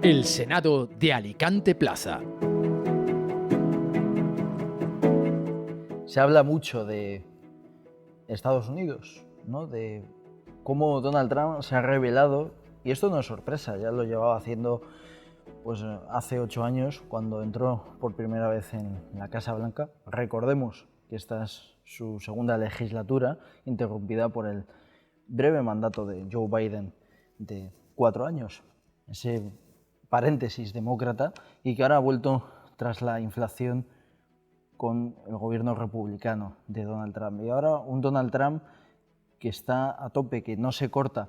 El Senado de Alicante Plaza. Se habla mucho de Estados Unidos, ¿no? De cómo Donald Trump se ha revelado, y esto no es sorpresa, ya lo llevaba haciendo pues, hace 8 años, cuando entró por primera vez en la Casa Blanca. Recordemos que esta es su segunda legislatura, interrumpida por el breve mandato de Joe Biden de 4 años, ese paréntesis demócrata, y que ahora ha vuelto tras la inflación con el gobierno republicano de Donald Trump. Y ahora un Donald Trump que está a tope, que no se corta,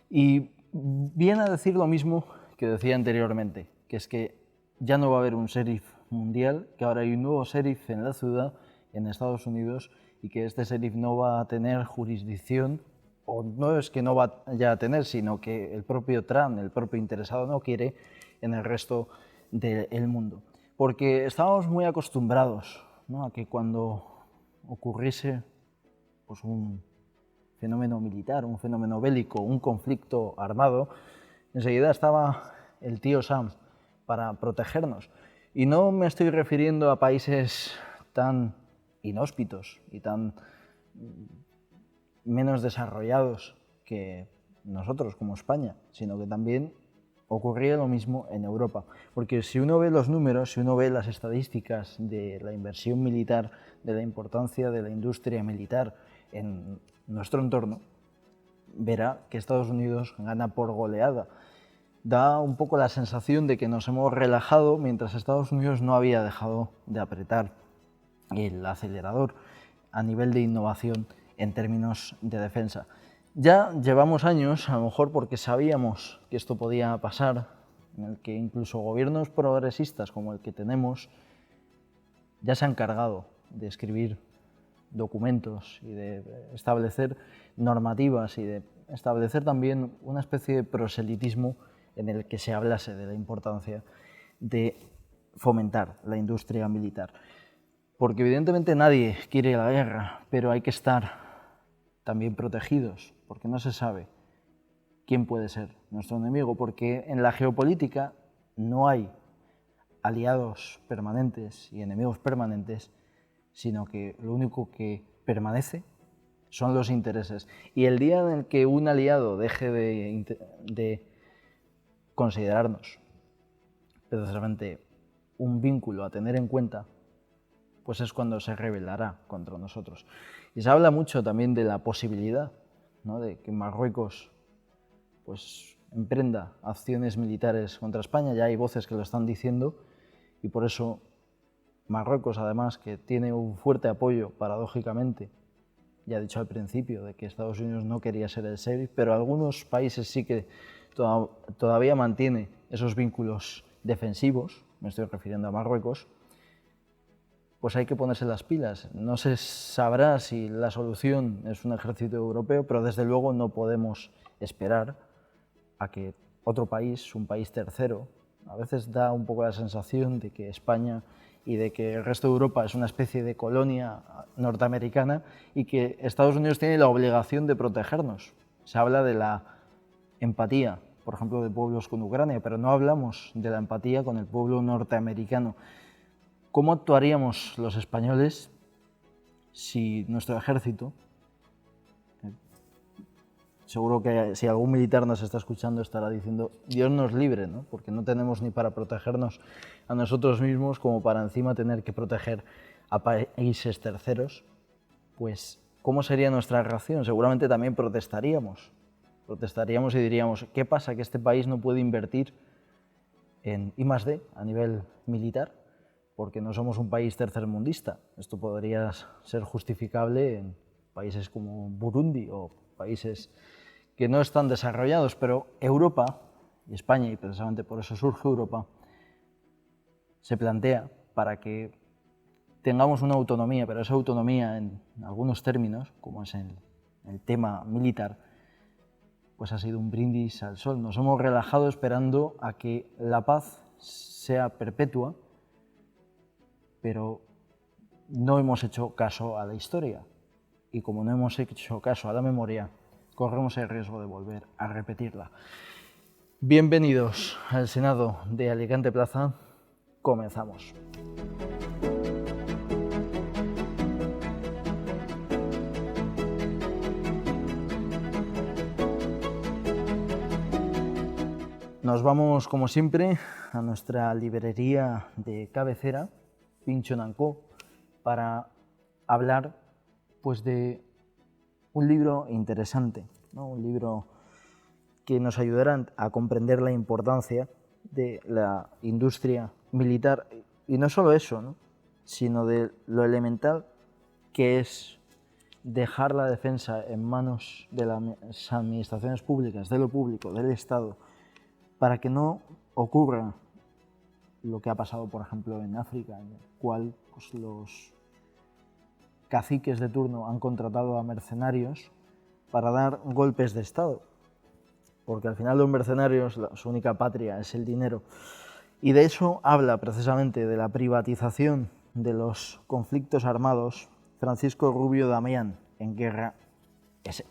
y viene a decir lo mismo que decía anteriormente, que es que ya no va a haber un sheriff mundial, que ahora hay un nuevo sheriff en la ciudad, en Estados Unidos, y que este sheriff no va a tener jurisdicción, o no es que no vaya a tener, sino que el propio Trump, el propio interesado, no quiere en el resto del mundo. Porque estábamos muy acostumbrados, ¿no?, a que cuando ocurriese pues, un fenómeno militar, un fenómeno bélico, un conflicto armado, enseguida estaba el tío Sam para protegernos. Y no me estoy refiriendo a países tan inhóspitos y tan menos desarrollados que nosotros como España, sino que también ocurría lo mismo en Europa. Porque si uno ve los números, si uno ve las estadísticas de la inversión militar, de la importancia de la industria militar en nuestro entorno, verá que Estados Unidos gana por goleada. Da un poco la sensación de que nos hemos relajado mientras Estados Unidos no había dejado de apretar el acelerador a nivel de innovación en términos de defensa. Ya llevamos años, a lo mejor porque sabíamos que esto podía pasar, en el que incluso gobiernos progresistas como el que tenemos ya se han encargado de escribir documentos y de establecer normativas y de establecer también una especie de proselitismo en el que se hablase de la importancia de fomentar la industria militar. Porque evidentemente nadie quiere la guerra, pero hay que estar también protegidos, porque no se sabe quién puede ser nuestro enemigo, porque en la geopolítica no hay aliados permanentes y enemigos permanentes, sino que lo único que permanece son los intereses. Y el día en el que un aliado deje de considerarnos precisamente un vínculo a tener en cuenta, pues es cuando se rebelará contra nosotros. Y se habla mucho también de la posibilidad, ¿no?, de que Marruecos pues, emprenda acciones militares contra España. Ya hay voces que lo están diciendo, y por eso Marruecos, además, que tiene un fuerte apoyo, paradójicamente, ya he dicho al principio, de que Estados Unidos no quería ser el sheriff, pero algunos países sí que todavía mantiene esos vínculos defensivos, me estoy refiriendo a Marruecos, pues hay que ponerse las pilas. No se sabrá si la solución es un ejército europeo, pero desde luego no podemos esperar a que otro país, un país tercero, a veces da un poco la sensación de que España y de que el resto de Europa es una especie de colonia norteamericana y que Estados Unidos tiene la obligación de protegernos. Se habla de la empatía, por ejemplo, de pueblos con Ucrania, pero no hablamos de la empatía con el pueblo norteamericano. ¿Cómo actuaríamos los españoles si nuestro ejército, seguro que si algún militar nos está escuchando estará diciendo Dios nos libre, ¿no?, porque no tenemos ni para protegernos a nosotros mismos como para encima tener que proteger a países terceros? Pues, ¿cómo sería nuestra reacción? Seguramente también protestaríamos y diríamos, ¿qué pasa? ¿Que este país no puede invertir en I+D a nivel militar? Porque no somos un país tercermundista. Esto podría ser justificable en países como Burundi o países que no están desarrollados, pero Europa y España, y precisamente por eso surge Europa, se plantea para que tengamos una autonomía, pero esa autonomía en algunos términos, como es el tema militar, pues ha sido un brindis al sol. Nos hemos relajado esperando a que la paz sea perpetua, pero no hemos hecho caso a la historia. Y como no hemos hecho caso a la memoria, corremos el riesgo de volver a repetirla. Bienvenidos al Senado de Alicante Plaza. Comenzamos. Nos vamos, como siempre, a nuestra librería de cabecera, Pincho & Co, para hablar pues, de un libro interesante, ¿no? Un libro que nos ayudará a comprender la importancia de la industria militar, y no solo eso, ¿no? Sino de lo elemental que es dejar la defensa en manos de las administraciones públicas, de lo público, del Estado, para que no ocurra lo que ha pasado, por ejemplo, en África, en el cual pues, los caciques de turno han contratado a mercenarios para dar golpes de Estado, porque al final los mercenarios, su única patria es el dinero. Y de eso habla precisamente, de la privatización de los conflictos armados, Francisco Rubio Damián, en Guerra S.A.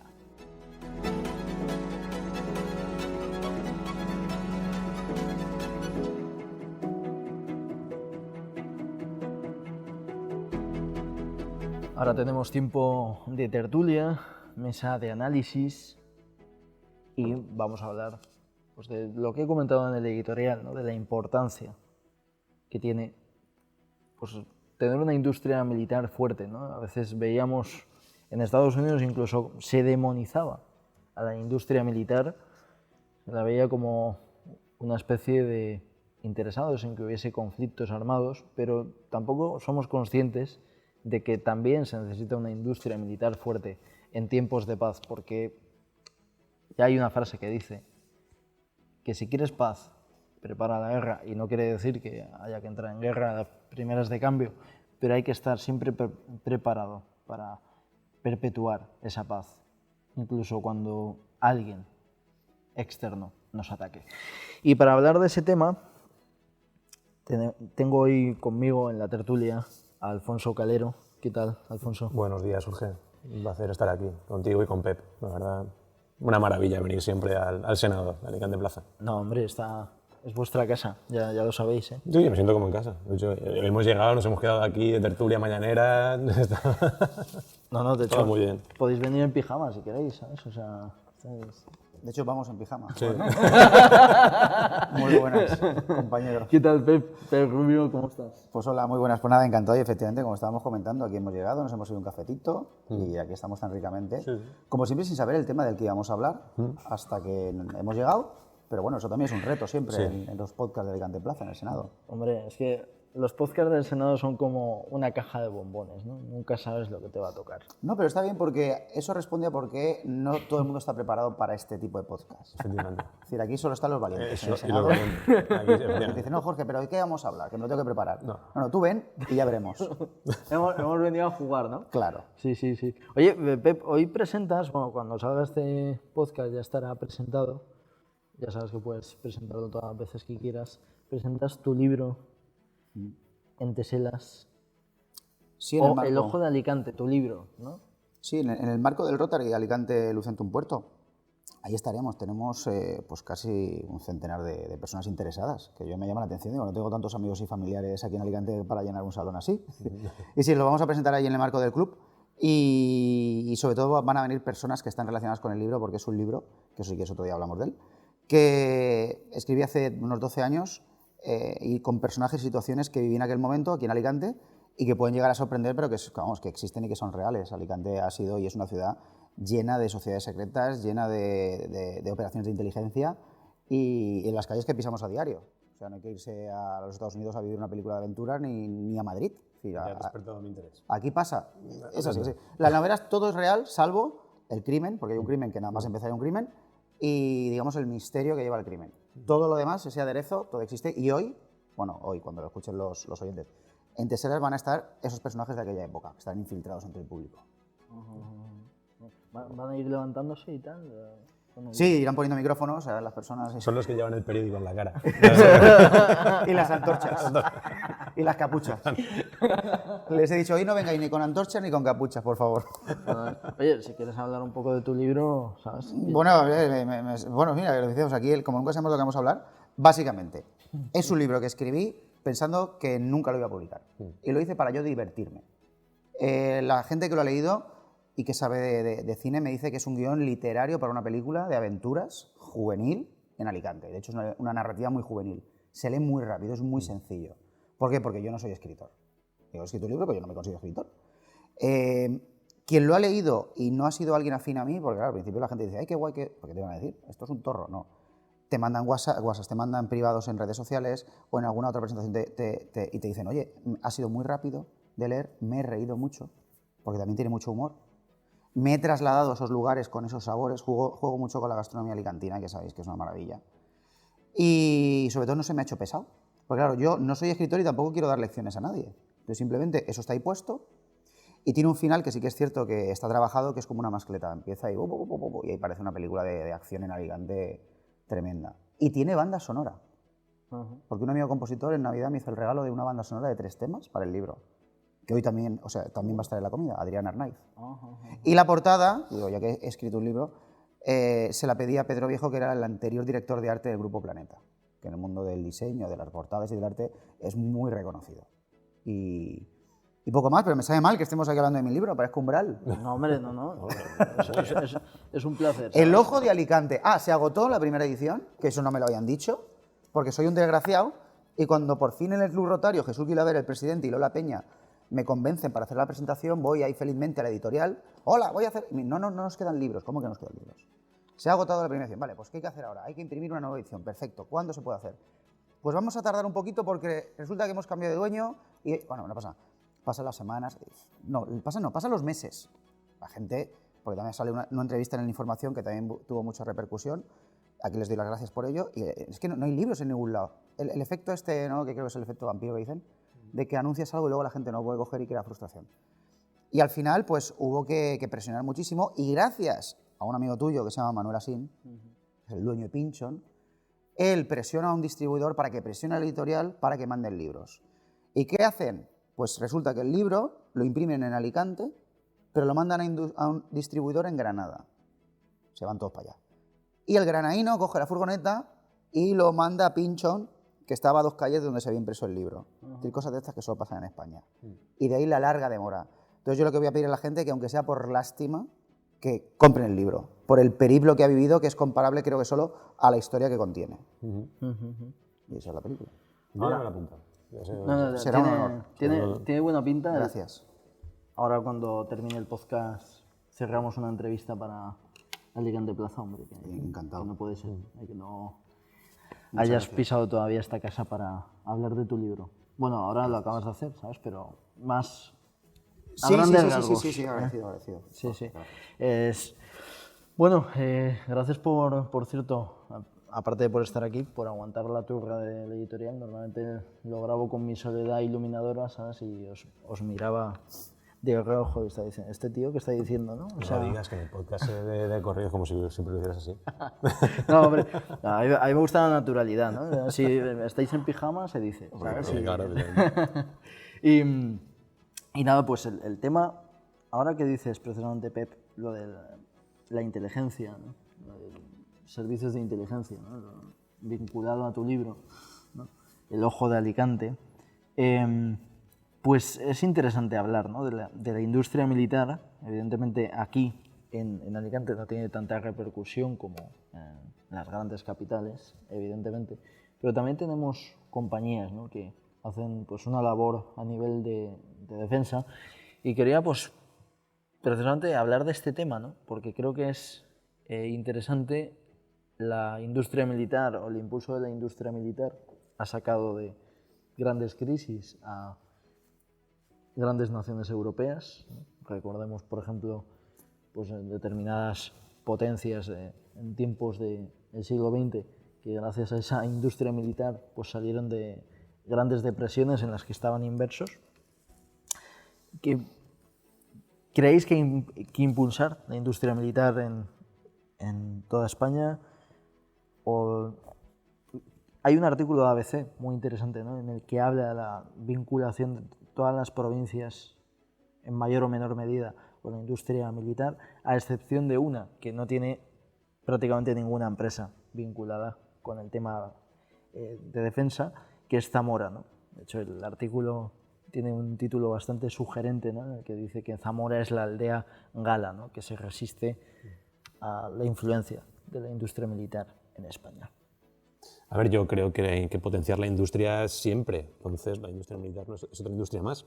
Ahora tenemos tiempo de tertulia, mesa de análisis y vamos a hablar pues, de lo que he comentado en el editorial, ¿no? De la importancia que tiene pues, tener una industria militar fuerte, ¿no? A veces veíamos en Estados Unidos incluso se demonizaba a la industria militar, se la veía como una especie de interesados en que hubiese conflictos armados, pero tampoco somos conscientes de que también se necesita una industria militar fuerte en tiempos de paz, porque ya hay una frase que dice que si quieres paz, prepara la guerra, y no quiere decir que haya que entrar en guerra a las primeras de cambio, pero hay que estar siempre preparado para perpetuar esa paz, incluso cuando alguien externo nos ataque. Y para hablar de ese tema, tengo hoy conmigo en la tertulia a Alfonso Calero. ¿Qué tal, Alfonso? Buenos días, Jorge. Un placer estar aquí contigo y con Pep. La verdad, una maravilla venir siempre al Senado de Alicante Plaza. No, hombre, es vuestra casa, ya lo sabéis, ¿eh? Sí, me siento como en casa. De hecho, hemos llegado, nos hemos quedado aquí de tertulia mañanera. No, de hecho, todo muy bien. Podéis venir en pijama si queréis, ¿sabes? O sea, de hecho, vamos en pijama. Sí. Muy buenas, compañeros. ¿Qué tal, Pep Rubio? ¿Cómo estás? Pues hola, muy buenas. Pues nada, encantado. Y efectivamente, como estábamos comentando, aquí hemos llegado, nos hemos ido un cafetito y aquí estamos tan ricamente. Sí. Como siempre, sin saber el tema del que íbamos a hablar hasta que hemos llegado. Pero bueno, eso también es un reto siempre en los podcasts de Alicante Plaza, en el Senado. Hombre, es que los podcasts del Senado son como una caja de bombones, ¿no? Nunca sabes lo que te va a tocar. No, pero está bien porque eso responde a por qué no todo el mundo está preparado para este tipo de podcast. Efectivamente. Es decir, aquí solo están los valientes. Eso, y los valientes. Dice, no, Jorge, pero ¿de qué vamos a hablar? Que me lo tengo que preparar. No, tú ven y ya veremos. hemos venido a jugar, ¿no? Claro. Sí. Oye, Pep, hoy presentas, bueno, cuando salga este podcast ya estará presentado. Ya sabes que puedes presentarlo todas las veces que quieras. Presentas tu libro en Teselas. Sí, o El Ojo de Alicante, tu libro, ¿no? Sí, en el marco del Rotary Alicante Lucentum Puerto. Ahí estaremos. Tenemos pues casi un centenar de personas interesadas, que yo me llama la atención. Digo, no tengo tantos amigos y familiares aquí en Alicante para llenar un salón así. Y sí, lo vamos a presentar ahí en el marco del club. Y sobre todo van a venir personas que están relacionadas con el libro, porque es un libro, que eso sí que es otro día hablamos de él, que escribí hace unos 12 años y con personajes y situaciones que viví en aquel momento aquí en Alicante y que pueden llegar a sorprender, pero que existen y que son reales. Alicante ha sido y es una ciudad llena de sociedades secretas, llena de operaciones de inteligencia y en las calles que pisamos a diario. O sea, no hay que irse a los Estados Unidos a vivir una película de aventura ni a Madrid. Es decir, ya ha despertado mi interés. Aquí pasa. Es así, sí. La novela todo es real, salvo el crimen, porque hay un crimen que nada más empezar un crimen, y digamos el misterio que lleva el crimen. Todo lo demás, ese aderezo, todo existe. Y hoy, cuando lo escuchen los oyentes, en Teselas van a estar esos personajes de aquella época, que están infiltrados entre el público. ¿Van a ir levantándose y tal? Sí, irán poniendo micrófonos a las personas. Son los que llevan el periódico en la cara. Y las antorchas. Y las capuchas. Les he dicho, hoy no vengáis ni con antorchas ni con capuchas, por favor. Oye, si quieres hablar un poco de tu libro, ¿sabes? Bueno, bueno, mira, lo decimos aquí, como nunca sabemos lo que vamos a hablar, básicamente, es un libro que escribí pensando que nunca lo iba a publicar. Y lo hice para yo divertirme. La gente que lo ha leído y que sabe de cine me dice que es un guión literario para una película de aventuras juvenil en Alicante. De hecho, es una narrativa muy juvenil. Se lee muy rápido, es muy sencillo. ¿Por qué? Porque yo no soy escritor. Yo he escrito un libro, pero yo no me considero escritor. Quien lo ha leído y no ha sido alguien afín a mí, porque claro, al principio la gente dice, ¡ay, qué guay! ¿Por qué te van a decir? Esto es un torro. No. Te mandan WhatsApp, te mandan privados en redes sociales o en alguna otra presentación y te dicen, oye, ha sido muy rápido de leer, me he reído mucho, porque también tiene mucho humor. Me he trasladado a esos lugares con esos sabores, juego mucho con la gastronomía alicantina, que sabéis que es una maravilla. Y sobre todo no se me ha hecho pesado. Porque claro, yo no soy escritor y tampoco quiero dar lecciones a nadie. Pero simplemente eso está ahí puesto y tiene un final que sí que es cierto que está trabajado, que es como una mascleta. Empieza y ahí parece una película de acción en Alicante tremenda. Y tiene banda sonora. Porque un amigo compositor en Navidad me hizo el regalo de una banda sonora de 3 temas para el libro. Que hoy también, también va a estar en la comida, Adrián Arnaiz. Y la portada, digo, ya que he escrito un libro, se la pedí a Pedro Viejo, que era el anterior director de arte del Grupo Planeta, que en el mundo del diseño, de las portadas y del arte es muy reconocido. Y poco más, pero me sabe mal que estemos aquí hablando de mi libro, parezco Umbral. No, hombre, no. Es un placer. ¿Sabes? El Ojo de Alicante. Se agotó la primera edición, que eso no me lo habían dicho, porque soy un desgraciado, y cuando por fin en el Club Rotario Jesús Guilaber, el presidente, y Lola Peña me convencen para hacer la presentación, voy ahí felizmente a la editorial. Hola, voy a hacer... No nos quedan libros. ¿Cómo que nos quedan libros? Se ha agotado la primera edición. Vale, pues ¿qué hay que hacer ahora? Hay que imprimir una nueva edición. Perfecto. ¿Cuándo se puede hacer? Pues vamos a tardar un poquito porque resulta que hemos cambiado de dueño y... Bueno, no pasa nada. Pasan las semanas... pasan los meses. La gente... Porque también sale una entrevista en el Información que también tuvo mucha repercusión. Aquí les doy las gracias por ello. Y es que no hay libros en ningún lado. El efecto este, ¿no? Que creo que es el efecto vampiro que dicen, de que anuncias algo y luego la gente no puede coger y crea frustración. Y al final, pues hubo que presionar muchísimo y gracias a un amigo tuyo que se llama Manuel Asín, el dueño de Pinchon, él presiona a un distribuidor para que presione a la editorial para que manden libros. ¿Y qué hacen? Pues resulta que el libro lo imprimen en Alicante, pero lo mandan a un distribuidor en Granada. Se van todos para allá. Y el granadino coge la furgoneta y lo manda a Pinchon, que estaba a 2 calles de donde se había impreso el libro. Y cosas de estas que solo pasan en España. Y de ahí la larga demora. Entonces yo lo que voy a pedir a la gente es que, aunque sea por lástima, que compren el libro, por el periplo que ha vivido, que es comparable, creo que solo, a la historia que contiene. Y esa es la película. Yo ya me la apunto. Será un honor. Tiene buena pinta. Gracias. Ahora, cuando termine el podcast, cerramos una entrevista para Alicante Plaza, hombre. Encantado. Que no puede ser. Que no hayas pisado todavía esta casa para hablar de tu libro. Bueno, ahora lo acabas de hacer, ¿sabes? Pero más... Sí, agradecido. Sí. Bueno, gracias por cierto, aparte de por estar aquí, por aguantar la turra de la editorial. Normalmente lo grabo con mi soledad iluminadora, ¿sabes? Y os miraba de reojo y está diciendo, este tío que está diciendo, ¿no? O sea, no digas que en el podcast de corrido es como si siempre lo hicieras así. No, hombre, a mí me gusta la naturalidad, ¿no? Si estáis en pijama, se dice, ¿sabes? Sí, claro. Y nada, pues el tema, ahora que dices precisamente, Pep, lo de la inteligencia, ¿no? Servicios de inteligencia, ¿no? Vinculado a tu libro, ¿no? El Ojo de Alicante, pues es interesante hablar, ¿no? de la industria militar. Evidentemente aquí en Alicante no tiene tanta repercusión como en las grandes capitales, evidentemente, pero también tenemos compañías, ¿no? que hacen pues una labor a nivel de defensa, y quería pues precisamente hablar de este tema, ¿no? Porque creo que es interesante. La industria militar o el impulso de la industria militar ha sacado de grandes crisis a grandes naciones europeas, ¿no? Recordemos, por ejemplo, pues determinadas potencias en tiempos del siglo XX que gracias a esa industria militar pues salieron de grandes depresiones en las que estaban inmersos. ¿Creéis que impulsar la industria militar en toda España. Hay un artículo de ABC muy interesante, ¿no?, en el que habla de la vinculación de todas las provincias en mayor o menor medida con la industria militar, a excepción de una que no tiene prácticamente ninguna empresa vinculada con el tema de defensa, que es Zamora, ¿no? De hecho, el artículo tiene un título bastante sugerente, ¿no?, en el que dice que Zamora es la aldea gala, ¿no?, que se resiste a la influencia de la industria militar en España. A ver, yo creo que hay que potenciar la industria siempre. Entonces, la industria militar no es otra industria más.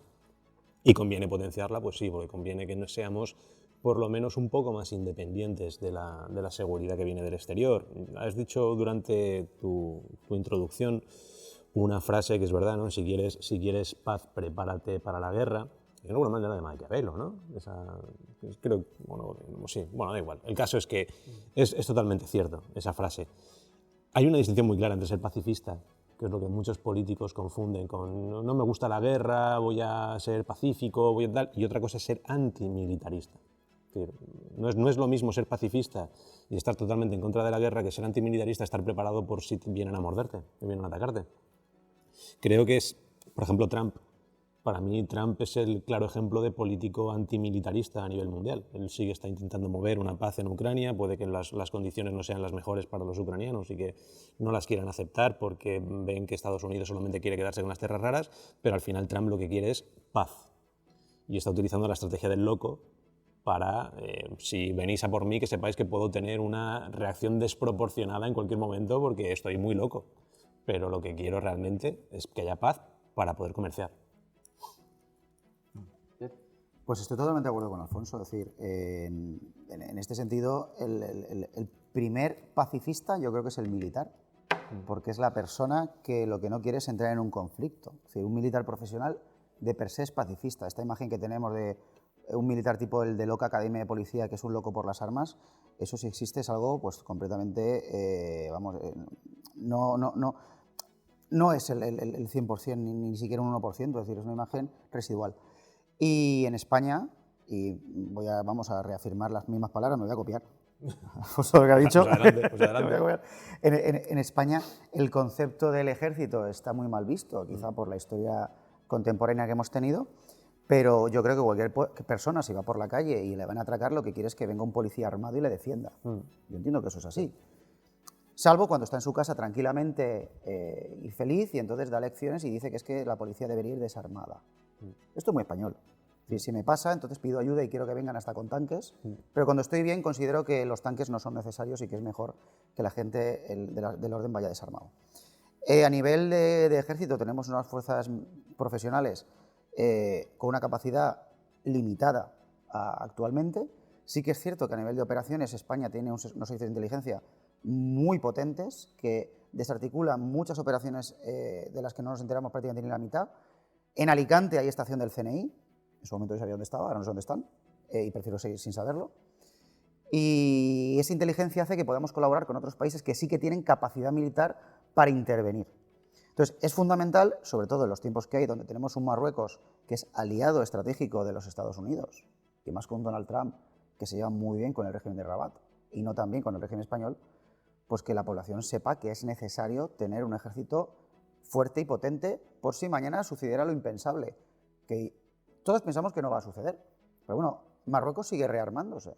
Y conviene potenciarla, pues sí, porque conviene que no seamos por lo menos un poco más independientes de la seguridad que viene del exterior. Has dicho durante tu introducción una frase que es verdad, ¿no? Si quieres paz, prepárate para la guerra. De alguna manera de Maquiavelo, ¿no? Creo, bueno, sí, bueno, da igual. El caso es que es totalmente cierto esa frase. Hay una distinción muy clara entre ser pacifista, que es lo que muchos políticos confunden con no me gusta la guerra, voy a ser pacífico, voy a tal, y otra cosa es ser antimilitarista. Es decir, no es lo mismo ser pacifista y estar totalmente en contra de la guerra que ser antimilitarista, estar preparado por si vienen a morderte, si vienen a atacarte. Creo que es, por ejemplo, Trump. Para mí, Trump es el claro ejemplo de político antimilitarista a nivel mundial. Él sí que está intentando mover una paz en Ucrania, puede que las condiciones no sean las mejores para los ucranianos y que no las quieran aceptar porque ven que Estados Unidos solamente quiere quedarse con las tierras raras, pero al final Trump lo que quiere es paz. Y está utilizando la estrategia del loco para, si venís a por mí, que sepáis que puedo tener una reacción desproporcionada en cualquier momento porque estoy muy loco. Pero lo que quiero realmente es que haya paz para poder comerciar. Pues estoy totalmente de acuerdo con Alfonso. Es decir, en este sentido, el primer pacifista yo creo que es el militar, porque es la persona que lo que no quiere es entrar en un conflicto. Es decir, un militar profesional de per se es pacifista. Esta imagen que tenemos de un militar tipo el de Loca Academia de Policía, que es un loco por las armas, eso si existe es algo pues completamente, no es el 100%, ni siquiera un 1%, es decir, es una imagen residual. Y en España, y vamos a reafirmar las mismas palabras, me voy a copiar, pues lo que ha dicho. Pues adelante. En España el concepto del ejército está muy mal visto, quizá por la historia contemporánea que hemos tenido, pero yo creo que cualquier persona, si va por la calle y le van a atracar, lo que quiere es que venga un policía armado y le defienda. Yo entiendo que eso es así. Salvo cuando está en su casa tranquilamente y feliz, y entonces da lecciones y dice que es que la policía debería ir desarmada. Esto es muy español. Si me pasa, entonces pido ayuda y quiero que vengan hasta con tanques, pero cuando estoy bien considero que los tanques no son necesarios y que es mejor que la gente del orden vaya desarmado. A nivel de ejército tenemos unas fuerzas profesionales con una capacidad limitada actualmente. Sí que es cierto que a nivel de operaciones España tiene unos servicios de inteligencia muy potentes que desarticulan muchas operaciones de las que no nos enteramos prácticamente ni la mitad. En Alicante hay estación del CNI, en su momento yo sabía dónde estaba, ahora no sé dónde están, y prefiero seguir sin saberlo. Y esa inteligencia hace que podamos colaborar con otros países que sí que tienen capacidad militar para intervenir. Entonces, es fundamental, sobre todo en los tiempos que hay, donde tenemos un Marruecos que es aliado estratégico de los Estados Unidos, y más con Donald Trump, que se lleva muy bien con el régimen de Rabat, y no tan bien con el régimen español, pues que la población sepa que es necesario tener un ejército fuerte y potente por si mañana sucediera lo impensable, que todos pensamos que no va a suceder, pero bueno, Marruecos sigue rearmándose.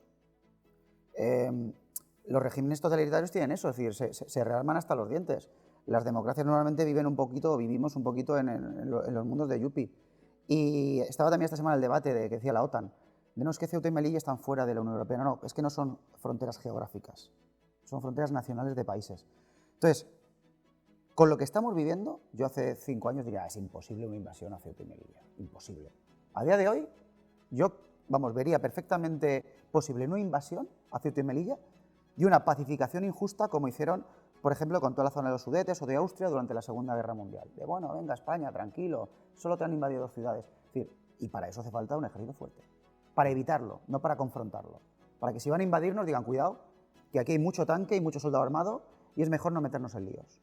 Los regímenes totalitarios tienen eso, es decir, se rearman hasta los dientes. Las democracias normalmente vivimos un poquito en los mundos de Yuppie. Y estaba también esta semana el debate que decía la OTAN, de no es que Ceuta y Melilla están fuera de la Unión Europea, no, es que no son fronteras geográficas, son fronteras nacionales de países. Entonces, con lo que estamos viviendo, yo hace 5 años diría, es imposible una invasión a Ceuta y Melilla, imposible. A día de hoy, yo, vería perfectamente posible una invasión a Ceuta y Melilla y una pacificación injusta como hicieron, por ejemplo, con toda la zona de los Sudetes o de Austria durante la Segunda Guerra Mundial. De, bueno, venga, España, tranquilo, solo te han invadido 2 ciudades. Es decir, y para eso hace falta un ejército fuerte, para evitarlo, no para confrontarlo. Para que si van a invadirnos digan, cuidado, que aquí hay mucho tanque y mucho soldado armado y es mejor no meternos en líos.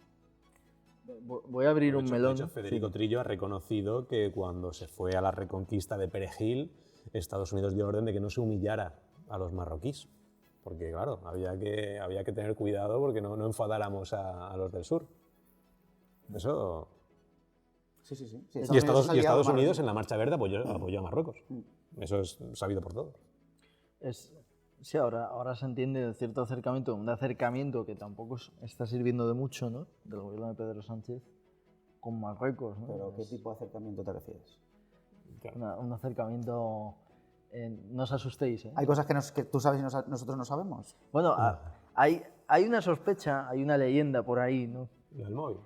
Voy a abrir un melón. De hecho, Federico Trillo ha reconocido que cuando se fue a la reconquista de Perejil, Estados Unidos dio orden de que no se humillara a los marroquíes. porque claro, había que tener cuidado porque no enfadáramos a los del sur. Eso... Sí. Y Estados Unidos en la Marcha Verde apoyó a Marruecos. Eso es sabido por todos. Sí, ahora se entiende cierto acercamiento, un acercamiento que tampoco está sirviendo de mucho, ¿no? Del gobierno de Pedro Sánchez con Marruecos, ¿no? ¿Pero qué tipo de acercamiento te refieres? Un acercamiento... no os asustéis, ¿eh? ¿Hay cosas que tú sabes y nosotros no sabemos? Bueno, hay una sospecha, hay una leyenda por ahí, ¿no? ¿Y el móvil?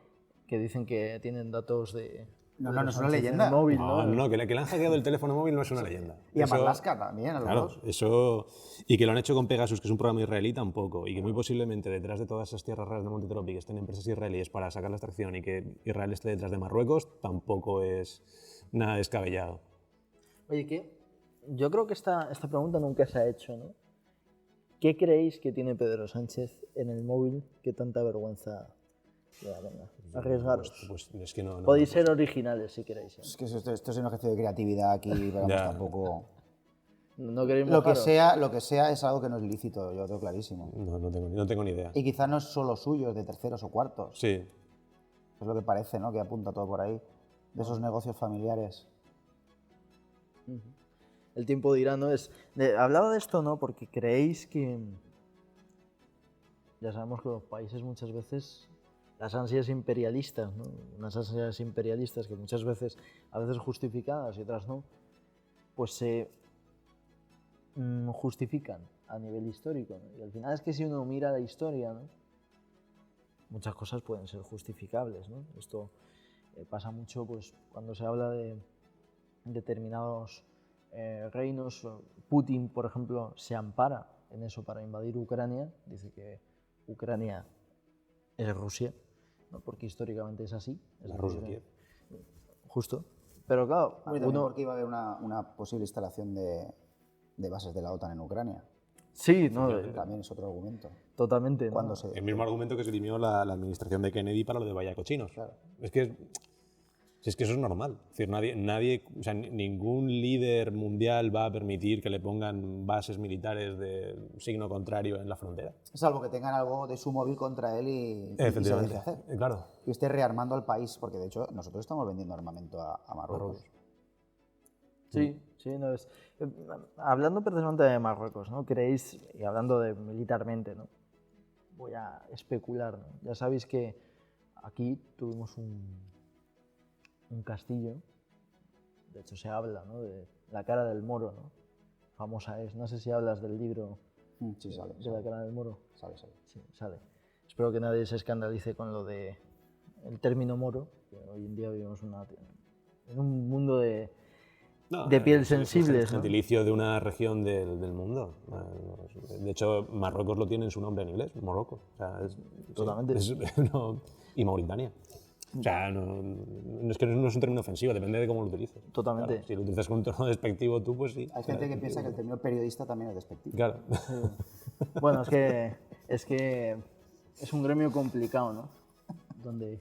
Que dicen que tienen datos de... No es Sánchez una en leyenda. el móvil, No, que le han hackeado el teléfono móvil no es una leyenda. Y a Eso- Marlaska también, a los Claro, dos. eso... Y que lo han hecho con Pegasus, que es un programa israelí, tampoco. Y que muy posiblemente detrás de todas esas tierras raras de Monte Tropi que estén empresas israelíes para sacar la extracción y que Israel esté detrás de Marruecos, tampoco es nada descabellado. Oye, yo creo que esta pregunta nunca se ha hecho, ¿no? ¿Qué creéis que tiene Pedro Sánchez en el móvil que tanta vergüenza le da? Venga, arriesgaros. Pues es que no... Podéis ser originales si queréis, ¿eh? Es que esto es un ejercicio de creatividad aquí, pero vamos, Ya. tampoco... No queréis Lo que mojaros. sea es algo que no es lícito, yo lo tengo clarísimo. No tengo ni idea. Y quizás no es solo suyo, es de terceros o cuartos. Sí. Es lo que parece, ¿no? Que apunta todo por ahí. De esos negocios familiares. El tiempo dirá, ¿no? Hablaba de esto, ¿no? Porque creéis que... Ya sabemos que los países muchas veces... Las ansias imperialistas, ¿no? Unas ansias imperialistas que muchas veces, a veces justificadas y otras no, pues se justifican a nivel histórico, ¿no? Y al final es que si uno mira la historia, ¿no? Muchas cosas pueden ser justificables, ¿no? Esto pasa mucho pues, cuando se habla de determinados reinos. Putin, por ejemplo, se ampara en eso para invadir Ucrania. Dice que Ucrania es Rusia, ¿no? Porque históricamente es así. Es La decir, Rusia, Kiev. Justo. Pero claro, Porque iba a haber una posible instalación de bases de la OTAN en Ucrania. Sí, no, También es otro argumento. totalmente. ¿no? Cuando se... El mismo argumento que se esgrimió la administración de Kennedy para lo de Vaya Cochinos. Claro. Es que eso es normal. Es decir, o sea, ningún líder mundial va a permitir que le pongan bases militares de signo contrario en la frontera. Salvo que tengan algo de su móvil contra él y se Efectivamente. deje hacer. Claro. Y esté rearmando al país, porque de hecho nosotros estamos vendiendo armamento a Marruecos. Sí, no es. Hablando precisamente de Marruecos, ¿no? ¿Creéis, y hablando de militarmente, ¿no? Voy a especular, ¿no? Ya sabéis que aquí tuvimos un castillo, de hecho se habla, ¿no? De la cara del moro, ¿no? Famosa es, no sé si hablas del libro Sí, sale. de la cara del moro. Sale. Sí, sale. Espero que nadie se escandalice con lo de el término moro, que hoy en día vivimos en un mundo de piel sensible. Es un gentilicio de una región del mundo. De hecho, Marruecos lo tiene en su nombre en inglés, Morocco. O sea, Totalmente. Y Mauritania. O sea, es que no es un término ofensivo, depende de cómo lo utilices. Totalmente. Claro, si lo utilizas con un tono despectivo tú, pues sí. Hay gente que piensa que el término periodista también es despectivo. Claro. Bueno, es que es un gremio complicado, ¿no? Donde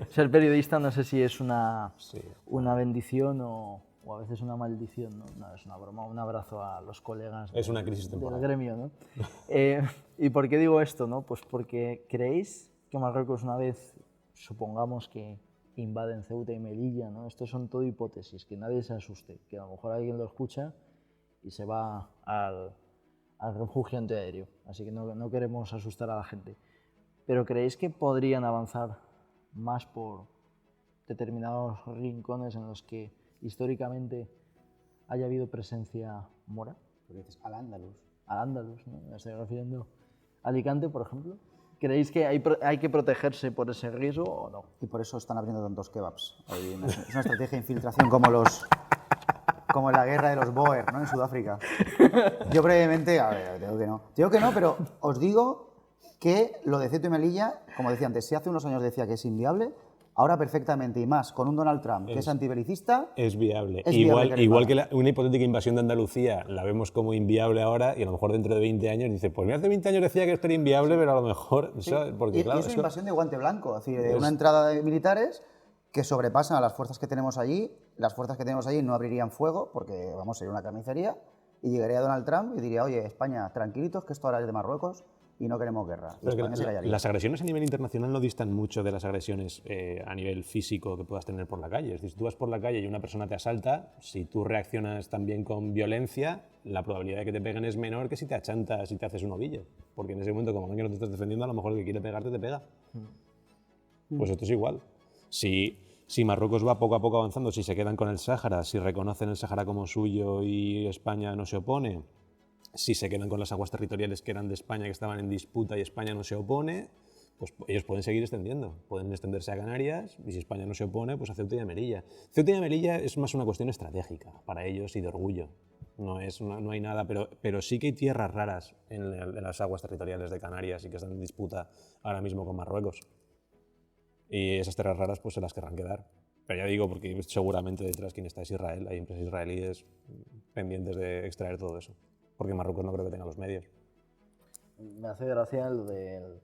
ser periodista no sé si es una bendición o a veces una maldición, ¿no? No, es una broma. Un abrazo a los colegas Es una crisis temporal. del gremio, ¿no? ¿Y por qué digo esto, no? Pues porque creéis que Marruecos una vez, supongamos que invaden Ceuta y Melilla, ¿no? Esto son todo hipótesis, que nadie se asuste, que a lo mejor alguien lo escucha y se va al refugio antiaéreo, así que no queremos asustar a la gente. Pero ¿creéis que podrían avanzar más por determinados rincones en los que históricamente haya habido presencia mora? Porque dices, Al-Ándalus. Al-Ándalus, ¿no? Me estoy refiriendo a Alicante, por ejemplo. ¿Creéis que hay que protegerse por ese riesgo o no? Y por eso están abriendo tantos kebabs. Es una estrategia de infiltración como en la guerra de los Boer, ¿no? En Sudáfrica. Yo brevemente, a ver, digo que no. Digo que no, pero os digo que lo de Ceuta y Melilla, como decía antes, si hace unos años decía que es inviable, ahora perfectamente, y más con un Donald Trump que es antibelicista. Es viable. Es viable, Igual que una hipotética invasión de Andalucía la vemos como inviable ahora y a lo mejor dentro de 20 años dice, pues mira, hace 20 años decía que esto era inviable, pero a lo mejor... Sí. ¿sabes? Porque, y claro, es una invasión de guante blanco, es decir, de una entrada de militares que sobrepasan a las fuerzas que tenemos allí. Las fuerzas que tenemos allí no abrirían fuego porque, vamos, sería una carnicería. y llegaría Donald Trump y diría, oye, España, tranquilitos, que esto ahora es de Marruecos y no queremos guerra. Y Pero España se callaría. las agresiones a nivel internacional no distan mucho de las agresiones a nivel físico que puedas tener por la calle. Es decir, si tú vas por la calle y una persona te asalta, si tú reaccionas también con violencia, la probabilidad de que te peguen es menor que si te achantas y te haces un ovillo. Porque en ese momento, como que no te estás defendiendo, a lo mejor el que quiere pegarte te pega. Pues esto es igual. Si Marruecos va poco a poco avanzando, si se quedan con el Sáhara, si reconocen el Sáhara como suyo y España no se opone, si se quedan con las aguas territoriales que eran de España, que estaban en disputa y España no se opone, pues ellos pueden seguir extendiendo. Pueden extenderse a Canarias y si España no se opone, pues a Ceuta y Melilla. Ceuta y Melilla es más una cuestión estratégica para ellos y de orgullo. No hay nada, pero sí que hay tierras raras en las aguas territoriales de Canarias y que están en disputa ahora mismo con Marruecos. Y esas tierras raras pues se las querrán quedar. Pero ya digo, porque seguramente detrás quien está es Israel, hay empresas israelíes pendientes de extraer todo eso. Porque Marruecos no creo que tenga los medios. Me hace gracia lo de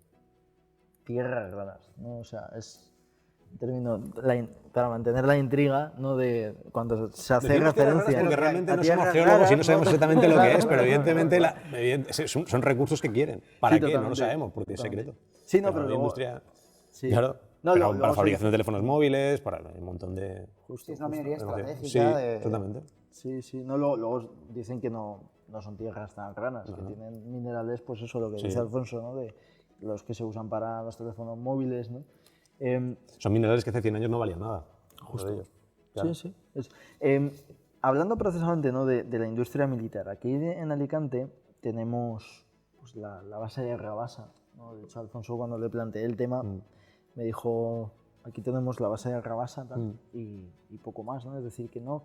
tierras raras, ¿no? O sea, es término para mantener la intriga, ¿no? De cuando se hace Decimos tierras raras referencia porque realmente a no tierras somos geólogos raras, y no sabemos ¿no? exactamente lo que Claro, es, pero claro, evidentemente son recursos que quieren. ¿Para Sí, qué? No lo totalmente, sabemos, porque es totalmente. secreto. Sí, no, pero la luego- industria, Sí. claro, No, pero luego para se fabricación de dice- teléfonos móviles, para un montón de... Sí, es una minería estratégica. Sí, de- exactamente. Sí, sí. No, luego dicen que no son tierras tan raras, que tienen minerales, pues eso, lo que Sí. dice Alfonso, ¿no? De los que se usan para los teléfonos móviles, ¿no? Son minerales que hace 100 años no valían nada. Justo de ellos. Claro. Sí, sí. Hablando precisamente, ¿no? de la industria militar, aquí en Alicante tenemos pues, la base de Rabasa, ¿no? De hecho, Alfonso, cuando le planteé el tema, me dijo, aquí tenemos la base de Rabasa y poco más, ¿no? Es decir, que no...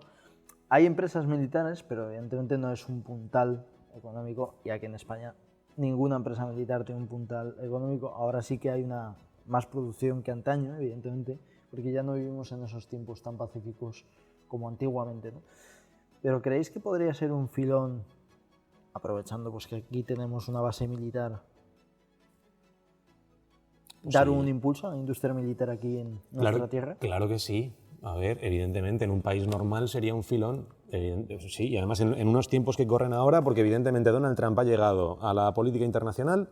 Hay empresas militares, pero evidentemente no es un puntal económico, y aquí en España ninguna empresa militar tiene un puntal económico. Ahora sí que hay una más producción que antaño, evidentemente, porque ya no vivimos en esos tiempos tan pacíficos como antiguamente, ¿no? Pero ¿creéis que podría ser un filón, aprovechando pues, que aquí tenemos una base militar, dar Sí. un impulso a la industria militar aquí en nuestra tierra? Claro que sí. A ver, evidentemente, en un país normal sería un filón. Sí, y además en unos tiempos que corren ahora, porque evidentemente Donald Trump ha llegado a la política internacional,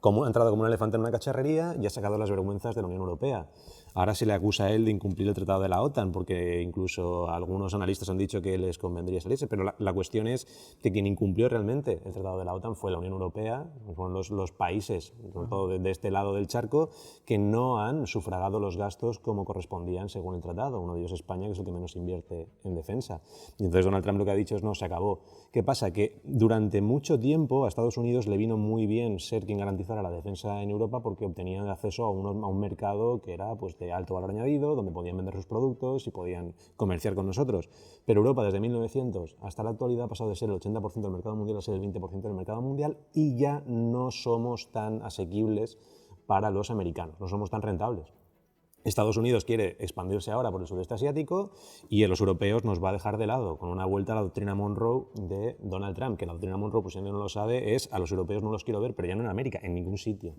ha entrado como un elefante en una cacharrería y ha sacado las vergüenzas de la Unión Europea. Ahora se le acusa a él de incumplir el tratado de la OTAN, porque incluso algunos analistas han dicho que les convendría salirse, pero la cuestión es que quien incumplió realmente el tratado de la OTAN fue la Unión Europea, fueron los países, sobre todo de este lado del charco, que no han sufragado los gastos como correspondían según el tratado. Uno de ellos es España, que es el que menos invierte en defensa. Y entonces Donald Trump lo que ha dicho es no, se acabó. ¿Qué pasa? Que durante mucho tiempo a Estados Unidos le vino muy bien ser quien garantizara la defensa en Europa porque obtenían acceso a un mercado que era pues, de alto valor añadido, donde podían vender sus productos y podían comerciar con nosotros. Pero Europa desde 1900 hasta la actualidad ha pasado de ser el 80% del mercado mundial a ser el 20% del mercado mundial y ya no somos tan asequibles para los americanos, no somos tan rentables. Estados Unidos quiere expandirse ahora por el sudeste asiático y a los europeos nos va a dejar de lado con una vuelta a la doctrina Monroe de Donald Trump, que la doctrina Monroe, pues si alguien no lo sabe, es a los europeos no los quiero ver, pero ya no en América, en ningún sitio.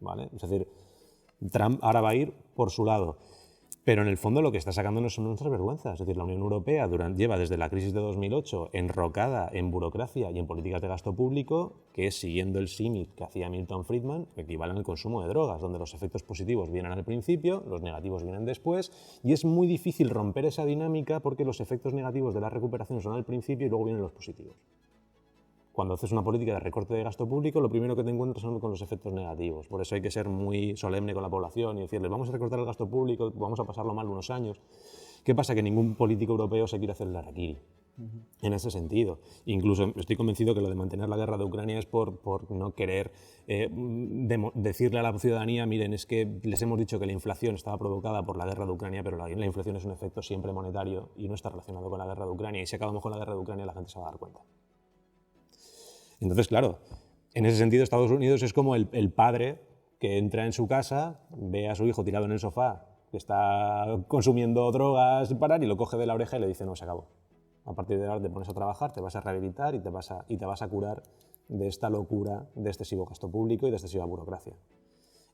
¿Vale? Es decir, Trump ahora va a ir por su lado. Pero en el fondo lo que está sacando no son nuestras vergüenzas. Es decir, la Unión Europea lleva desde la crisis de 2008 enrocada en burocracia y en políticas de gasto público que, siguiendo el símil que hacía Milton Friedman, equivalen al consumo de drogas, donde los efectos positivos vienen al principio, los negativos vienen después, y es muy difícil romper esa dinámica porque los efectos negativos de la recuperación son al principio y luego vienen los positivos. Cuando haces una política de recorte de gasto público, lo primero que te encuentras son con los efectos negativos. Por eso hay que ser muy solemne con la población y decirles, vamos a recortar el gasto público, vamos a pasarlo mal unos años. ¿Qué pasa? Que ningún político europeo se quiere hacer el harakiri. En ese sentido. Incluso estoy convencido que lo de mantener la guerra de Ucrania es por no querer decirle a la ciudadanía, miren, es que les hemos dicho que la inflación estaba provocada por la guerra de Ucrania, pero la inflación es un efecto siempre monetario y no está relacionado con la guerra de Ucrania. Y si acabamos con la guerra de Ucrania, la gente se va a dar cuenta. Entonces, claro, en ese sentido Estados Unidos es como el padre que entra en su casa, ve a su hijo tirado en el sofá, que está consumiendo drogas y lo coge de la oreja y le dice, no, se acabó. A partir de ahora te pones a trabajar, te vas a rehabilitar y te vas a curar de esta locura de excesivo gasto público y de excesiva burocracia.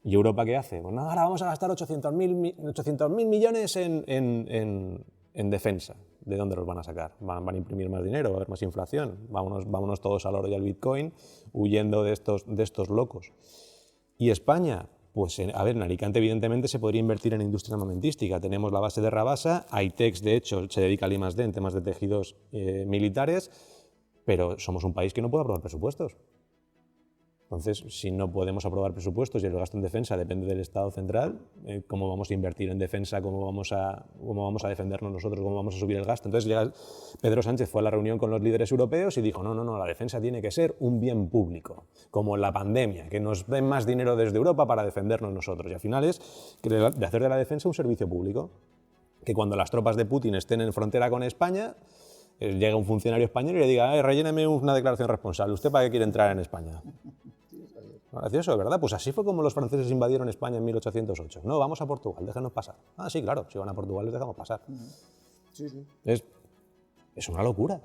¿Y Europa qué hace? Bueno, ahora vamos a gastar 800.000 millones en defensa. ¿De dónde los van a sacar? ¿Van a imprimir más dinero? ¿Va a haber más inflación? Vámonos todos al oro y al Bitcoin, huyendo de estos locos. ¿Y España? Pues, a ver, en Alicante evidentemente se podría invertir en industria armamentística. Tenemos la base de Rabasa, Aitex de hecho se dedica al I+D en temas de tejidos militares, pero somos un país que no puede aprobar presupuestos. Entonces, si no podemos aprobar presupuestos y el gasto en defensa depende del Estado central, ¿cómo vamos a invertir en defensa? ¿Cómo vamos a defendernos nosotros? ¿Cómo vamos a subir el gasto? Entonces, Pedro Sánchez fue a la reunión con los líderes europeos y dijo, no, la defensa tiene que ser un bien público, como en la pandemia, que nos den más dinero desde Europa para defendernos nosotros. Y al final es de hacer de la defensa un servicio público, que cuando las tropas de Putin estén en frontera con España, llega un funcionario español y le diga, relléneme una declaración responsable, ¿usted para qué quiere entrar en España? Gracioso, ¿verdad? Pues así fue como los franceses invadieron España en 1808. No, vamos a Portugal, déjenos pasar. Ah, sí, claro, si van a Portugal les dejamos pasar. Sí, sí. Es una locura.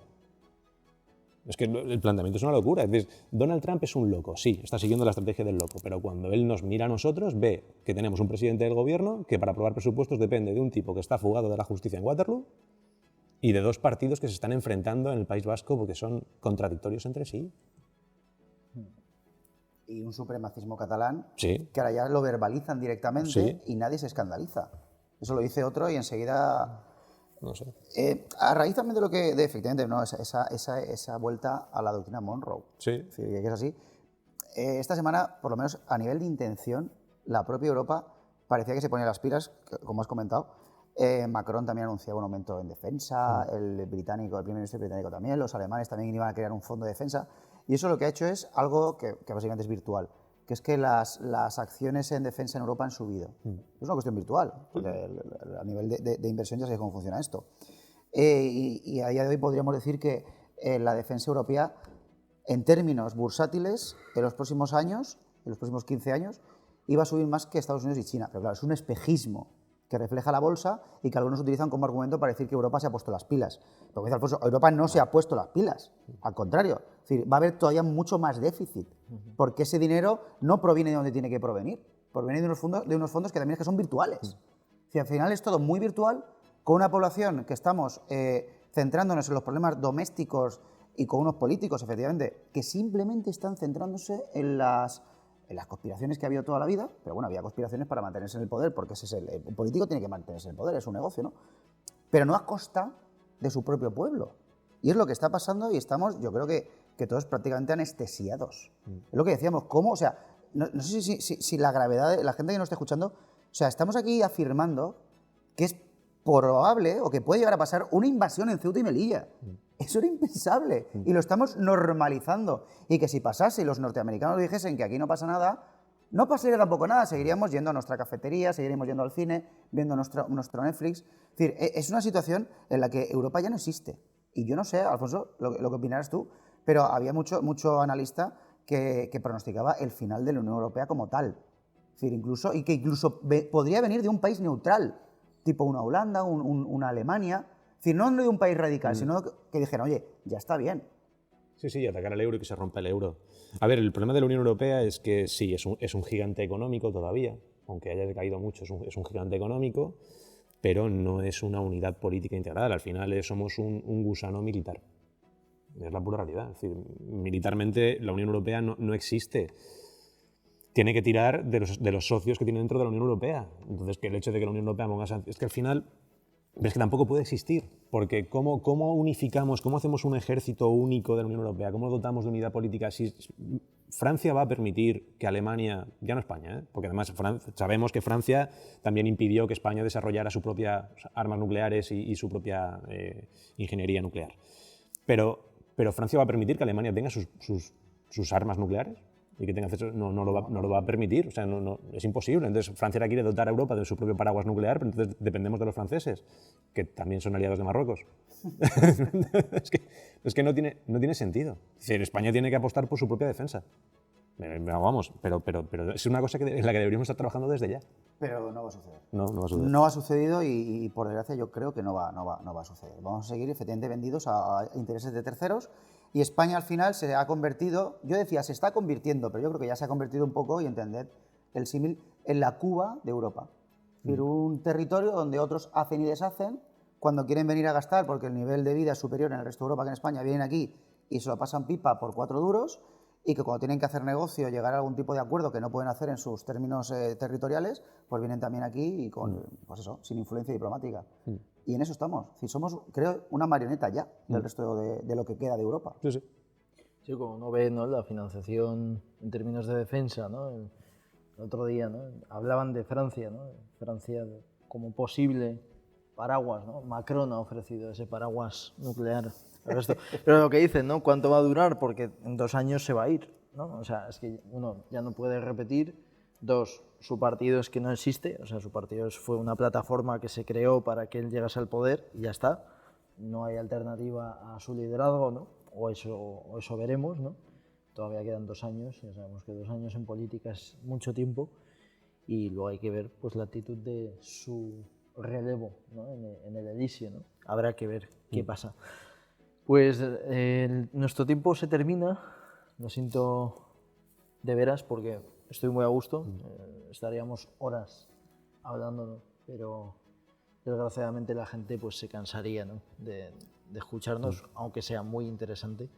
Es que el planteamiento es una locura. Es decir, Donald Trump es un loco, sí, está siguiendo la estrategia del loco, pero cuando él nos mira a nosotros, ve que tenemos un presidente del gobierno que para aprobar presupuestos depende de un tipo que está fugado de la justicia en Waterloo y de dos partidos que se están enfrentando en el País Vasco porque son contradictorios entre sí. Y un supremacismo catalán Sí. que ahora ya lo verbalizan directamente Sí. y nadie se escandaliza. Eso lo dice otro y enseguida... No sé. A raíz también de lo que... efectivamente, ¿no? esa vuelta a la doctrina Monroe. Sí. Es decir, que es así. Esta semana, por lo menos a nivel de intención, la propia Europa parecía que se ponía las pilas, como has comentado. Macron también anunciaba un aumento en defensa, el primer ministro británico también, los alemanes también iban a crear un fondo de defensa. Y eso lo que ha hecho es algo que básicamente es virtual, que es que las acciones en defensa en Europa han subido. Es una cuestión virtual, porque a nivel de inversión ya sabéis cómo funciona esto. Y a día de hoy podríamos decir que la defensa europea, en términos bursátiles, en los próximos años, en los próximos 15 años, iba a subir más que Estados Unidos y China. Pero claro, es un espejismo que refleja la bolsa y que algunos utilizan como argumento para decir que Europa se ha puesto las pilas. Pero como dice Alfonso, Europa no se ha puesto las pilas, al contrario. Es decir, va a haber todavía mucho más déficit, porque ese dinero no proviene de donde tiene que provenir, proviene de unos fondos que también es que son virtuales. Es decir, al final es todo muy virtual, con una población que estamos centrándonos en los problemas domésticos y con unos políticos, efectivamente, que simplemente están centrándose en las conspiraciones que ha habido toda la vida, pero bueno, había conspiraciones para mantenerse en el poder, porque un político tiene que mantenerse en el poder, es un negocio, ¿no? Pero no a costa de su propio pueblo. Y es lo que está pasando y estamos, yo creo que todos prácticamente anestesiados. Es lo que decíamos, ¿cómo? O sea, no sé si la gravedad de la gente que nos está escuchando, o sea, estamos aquí afirmando que es probable o que puede llegar a pasar una invasión en Ceuta y Melilla. Eso era impensable y lo estamos normalizando. Y que si pasase y los norteamericanos dijesen que aquí no pasa nada, no pasaría tampoco nada. Seguiríamos yendo a nuestra cafetería, seguiríamos yendo al cine, viendo nuestro Netflix. Es decir, es una situación en la que Europa ya no existe. Y yo no sé, Alfonso, lo que opinarás tú, pero había mucho analista que pronosticaba el final de la Unión Europea como tal. Es decir, incluso podría venir de un país neutral, tipo una Holanda, una Alemania. Es decir, no de un país radical, sino que dijeran, oye, ya está bien. Sí, atacar al euro y que se rompa el euro. A ver, el problema de la Unión Europea es que sí, es un gigante económico todavía, aunque haya decaído mucho, es un gigante económico, pero no es una unidad política integrada. Al final somos un gusano militar. Es la pura realidad. Es decir, militarmente la Unión Europea no existe. Tiene que tirar de los socios que tiene dentro de la Unión Europea. Entonces, que el hecho de que la Unión Europea ponga sanciones, es que al final... Es que tampoco puede existir, porque ¿cómo unificamos, cómo hacemos un ejército único de la Unión Europea? ¿Cómo lo dotamos de unidad política? Si Francia va a permitir que Alemania, ya no España, porque además sabemos que Francia también impidió que España desarrollara sus propias armas nucleares y su propia ingeniería nuclear. Pero Francia va a permitir que Alemania tenga sus armas nucleares y que tenga acceso, no lo va a permitir, o sea, es imposible. Entonces Francia ahora quiere dotar a Europa de su propio paraguas nuclear, pero entonces dependemos de los franceses, que también son aliados de Marruecos. es que no tiene sentido. Es decir, España tiene que apostar por su propia defensa. Vamos, pero es una cosa en la que deberíamos estar trabajando desde ya. Pero no va a suceder. No va a suceder. No ha sucedido y por desgracia yo creo que no va a suceder. Vamos a seguir efectivamente vendidos a intereses de terceros. Y España al final se ha convertido, yo decía, se está convirtiendo, pero yo creo que ya se ha convertido un poco, y entended el símil, en la Cuba de Europa. Es decir, un territorio donde otros hacen y deshacen, cuando quieren venir a gastar, porque el nivel de vida es superior en el resto de Europa que en España, vienen aquí y se lo pasan pipa por 4 duros, y que cuando tienen que hacer negocio, llegar a algún tipo de acuerdo que no pueden hacer en sus términos territoriales, pues vienen también aquí y con, pues eso, sin influencia diplomática. Y en eso estamos. Es decir, somos, creo, una marioneta ya del resto de lo que queda de Europa. Sí, sí. Sí, como uno ve, ¿no?, la financiación en términos de defensa, ¿no? El otro día, ¿no?, hablaban de Francia, ¿no? Francia como posible paraguas, ¿no? Macron ha ofrecido ese paraguas nuclear. Pero lo que dicen, ¿no?, ¿cuánto va a durar? Porque en 2 años se va a ir, ¿no? O sea, es que uno ya no puede repetir. 2, su partido es que no existe, o sea, su partido fue una plataforma que se creó para que él llegase al poder y ya está. No hay alternativa a su liderazgo, ¿no? O eso veremos, ¿no? Todavía quedan 2 años, ya sabemos que 2 años en política es mucho tiempo, y luego hay que ver, pues, la actitud de su relevo, ¿no?, en el Elíseo, ¿no? Habrá que ver qué pasa. Pues nuestro tiempo se termina, lo siento de veras porque estoy muy a gusto, estaríamos horas hablando, ¿no?, pero desgraciadamente la gente, pues, se cansaría, ¿no?, de escucharnos, aunque sea muy interesante.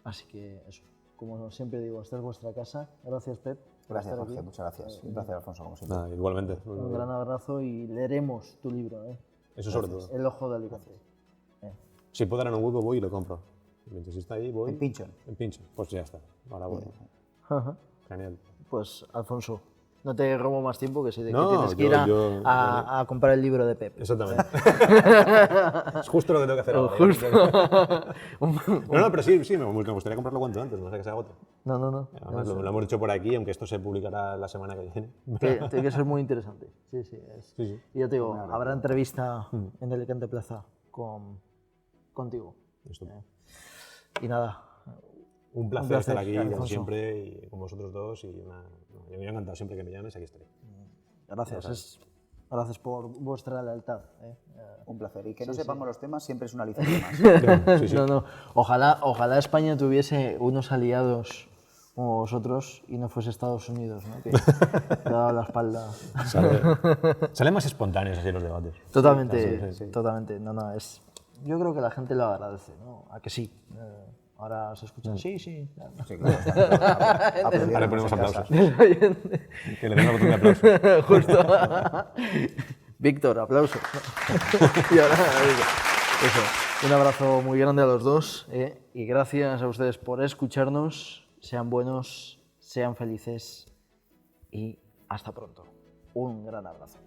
Así que eso, como siempre digo, esta es vuestra casa. Gracias, Pep. Gracias, Jorge, muchas gracias. Un placer, Alfonso, como siempre. Nada, igualmente. Un gran abrazo y leeremos tu libro, ¿eh? Eso sobre todo. El ojo de Alicante. Si puedo dar un hueco, voy y lo compro. Mientras está ahí, voy. En Pinchon. En Pinchon. Pues ya está. Ahora voy. Ajá. Genial. Pues, Alfonso, no te robo más tiempo, que sé de No, que tienes que ir a comprar el libro de Pep. Exactamente. Es justo lo que tengo que hacer ahora. Justo. No, pero sí, me gustaría comprarlo cuanto antes, no sé que se agote. No. Además, lo hemos dicho por aquí, aunque esto se publicará la semana que viene. Tiene que ser muy interesante. Sí. Sí. Y yo te digo, habrá entrevista en Alicante Plaza contigo. Estupendo. Y nada. Un placer estar aquí, como Alfonso. siempre, y con vosotros dos. Y yo me he encantado siempre que me llames, aquí estaré. Gracias por vuestra lealtad. Un placer. Y que no sepamos los temas siempre es una aliciente más. Sí. No. Ojalá España tuviese unos aliados como vosotros y no fuese Estados Unidos, ¿no?, que te ha dado la espalda. Salen más espontáneos así los debates. Totalmente, Sí. totalmente. No, yo creo que la gente lo agradece, ¿no? A que sí. Ahora se escuchan, sí. Sí, claro. Ahora le ponemos en casa. aplausos. Que le den el botón de aplauso. Justo. Víctor, aplauso. Y ahora, eso. Un abrazo muy grande a los dos, y gracias a ustedes por escucharnos. Sean buenos, sean felices y hasta pronto. Un gran abrazo.